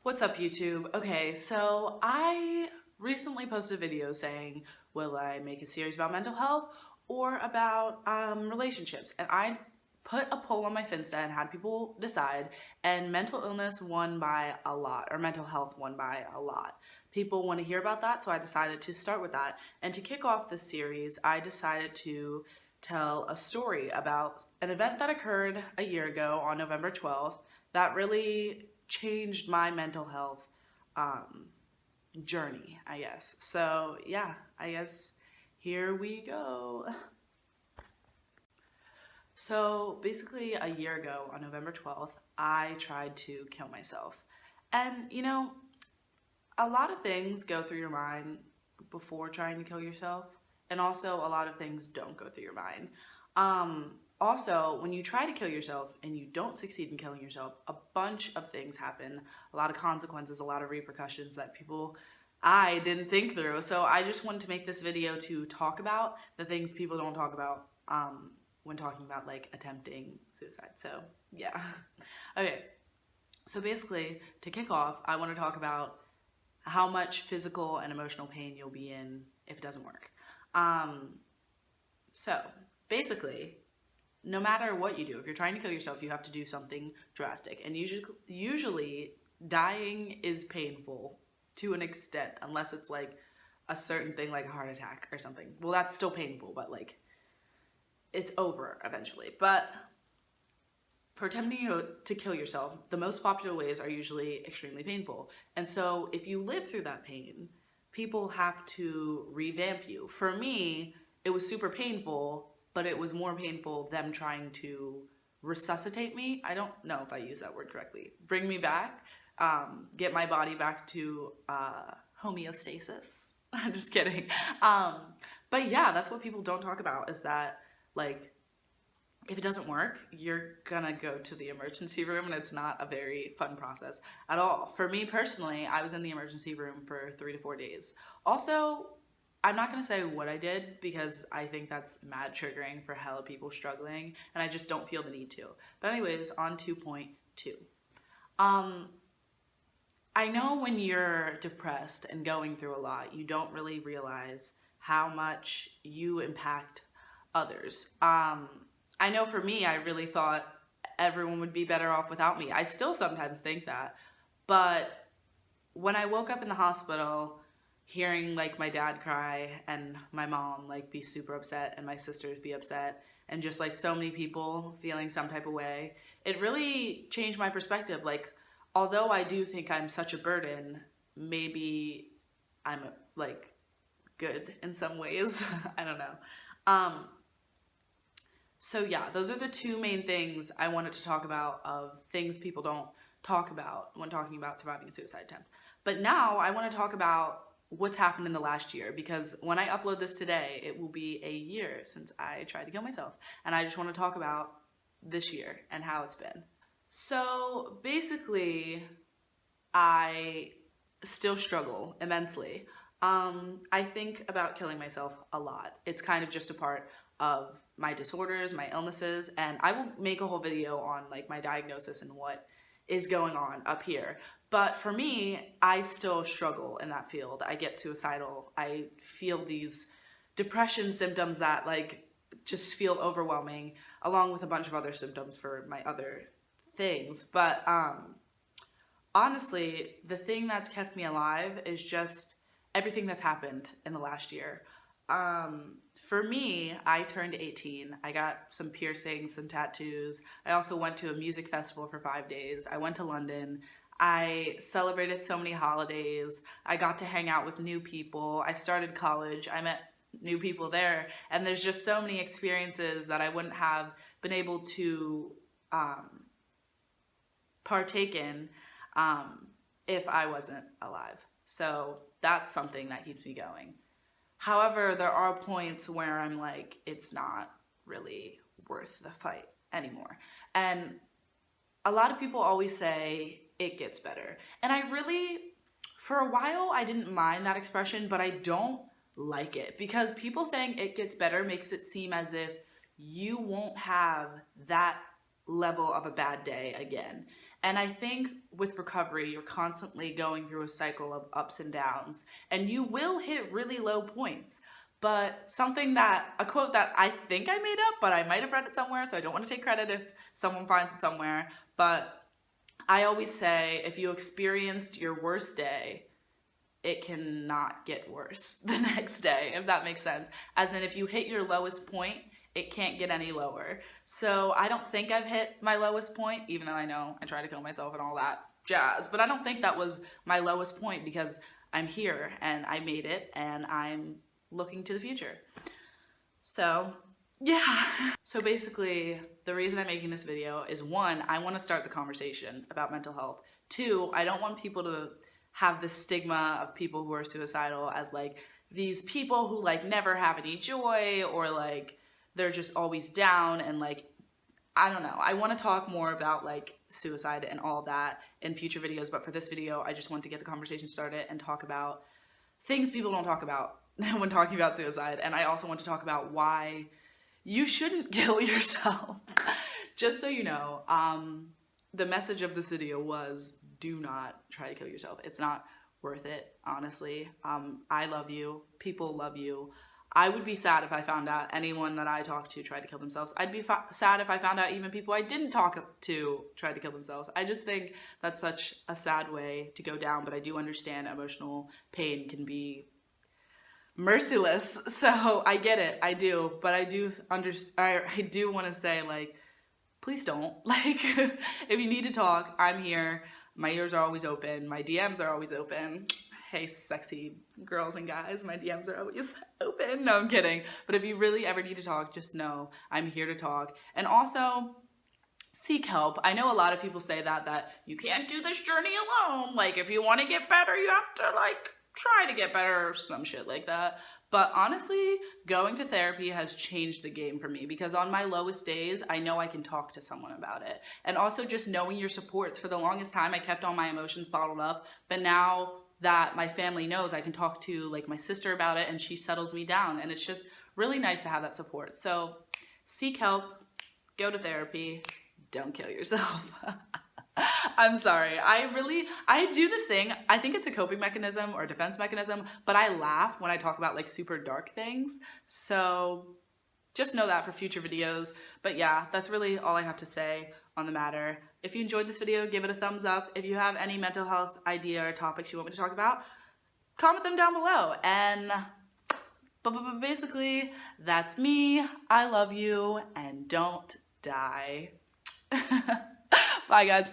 What's up, YouTube? Okay, so I recently posted a video saying, will I make a series about mental health or about relationships? And I put a poll on my Finsta and had people decide, and mental illness won by a lot, or mental health won by a lot. People want to hear about that, so I decided to start with that. And to kick off this series, I decided to tell a story about an event that occurred a year ago on November 12th that really changed my mental health journey, I guess. So yeah, I guess here we go. So basically a year ago on November 12th, I tried to kill myself. And a lot of things go through your mind before trying to kill yourself, and also a lot of things don't go through your mind. Also, when you try to kill yourself and you don't succeed in killing yourself, a bunch of things happen, a lot of consequences, a lot of repercussions that I didn't think through. So I just wanted to make this video to talk about the things people don't talk about when talking about like attempting suicide. So yeah. Okay, so basically to kick off, I want to talk about how much physical and emotional pain you'll be in if it doesn't work. So basically, no matter what you do, if you're trying to kill yourself, you have to do something drastic. And usually dying is painful to an extent, unless it's like a certain thing like a heart attack or something. Well, that's still painful, but like it's over eventually. But for attempting to kill yourself, the most popular ways are usually extremely painful. And so if you live through that pain, people have to revamp you. For me, it was super painful, but it was more painful them trying to resuscitate me. I don't know if I use that word correctly. Bring me back, get my body back to homeostasis. I'm just kidding. But yeah, that's what people don't talk about, is that like, if it doesn't work, you're gonna go to the emergency room, and it's not a very fun process at all. For me personally, I was in the emergency room for 3 to 4 days. Also, I'm not gonna say what I did because I think that's mad triggering for hella people struggling, and I just don't feel the need to. But anyways, on to point 2. I know when you're depressed and going through a lot, you don't really realize how much you impact others. I know for me, I really thought everyone would be better off without me. I still sometimes think that. But when I woke up in the hospital, hearing like my dad cry and my mom like be super upset and my sisters be upset and just like so many people feeling some type of way, it really changed my perspective. Like, although I do think I'm such a burden, maybe I'm like good in some ways. I don't know. So yeah, those are the 2 main things I wanted to talk about, of things people don't talk about when talking about surviving a suicide attempt. But now I want to talk about what's happened in the last year, because when I upload this today, it will be a year since I tried to kill myself. And I just want to talk about this year and how it's been. So basically, I still struggle immensely. I think about killing myself a lot. It's kind of just a part of my disorders, my illnesses, and I will make a whole video on like my diagnosis and what is going on up here. But for me, I still struggle in that field. I get suicidal. I feel these depression symptoms that like just feel overwhelming, along with a bunch of other symptoms for my other things. But honestly, the thing that's kept me alive is just everything that's happened in the last year. For me, I turned 18. I got some piercings, some tattoos. I also went to a music festival for 5 days. I went to London. I celebrated so many holidays. I got to hang out with new people. I started college. I met new people there. And there's just so many experiences that I wouldn't have been able to partake in if I wasn't alive. So that's something that keeps me going. However, there are points where I'm like, it's not really worth the fight anymore. And a lot of people always say it gets better. And I really, for a while, I didn't mind that expression, but I don't like it, because people saying it gets better makes it seem as if you won't have that level of a bad day again. And I think with recovery, you're constantly going through a cycle of ups and downs, and you will hit really low points. But a quote that I think I made up, but I might have read it somewhere, so I don't want to take credit if someone finds it somewhere. But I always say, if you experienced your worst day, it cannot get worse the next day, if that makes sense. As in, if you hit your lowest point, it can't get any lower. So I don't think I've hit my lowest point, even though I know I try to kill myself and all that jazz. But I don't think that was my lowest point, because I'm here and I made it and I'm looking to the future. So yeah. So basically, the reason I'm making this video is, one, I want to start the conversation about mental health. Two, I don't want people to have the stigma of people who are suicidal as like these people who like never have any joy, or like they're just always down, and like, I don't know. I want to talk more about like suicide and all that in future videos, but for this video, I just want to get the conversation started and talk about things people don't talk about when talking about suicide. And I also want to talk about why you shouldn't kill yourself. Just so you know, the message of this video was, do not try to kill yourself. It's not worth it, honestly. I love you. People love you. I would be sad if I found out anyone that I talked to tried to kill themselves. I'd be sad if I found out even people I didn't talk to tried to kill themselves. I just think that's such a sad way to go down, but I do understand emotional pain can be merciless. So I get it, I do, but I do want to say, like, please don't. Like, if you need to talk, I'm here. My ears are always open. My DMs are always open. Hey, sexy girls and guys, my DMs are always open. No, I'm kidding. But if you really ever need to talk, just know I'm here to talk. And also, seek help. I know a lot of people say that you can't do this journey alone. Like, if you want to get better, you have to, like, try to get better or some shit like that. But honestly, going to therapy has changed the game for me, because on my lowest days, I know I can talk to someone about it. And also just knowing your supports. For the longest time, I kept all my emotions bottled up, but now that my family knows, I can talk to like my sister about it, and she settles me down, and it's just really nice to have that support. So seek help, go to therapy, don't kill yourself. I'm sorry. I do this thing. I think it's a coping mechanism or a defense mechanism, but I laugh when I talk about like super dark things. So just know that for future videos. But yeah, that's really all I have to say on the matter. If you enjoyed this video, give it a thumbs up. If you have any mental health idea or topics you want me to talk about, comment them down below. And basically, that's me. I love you, and don't die. Bye, guys.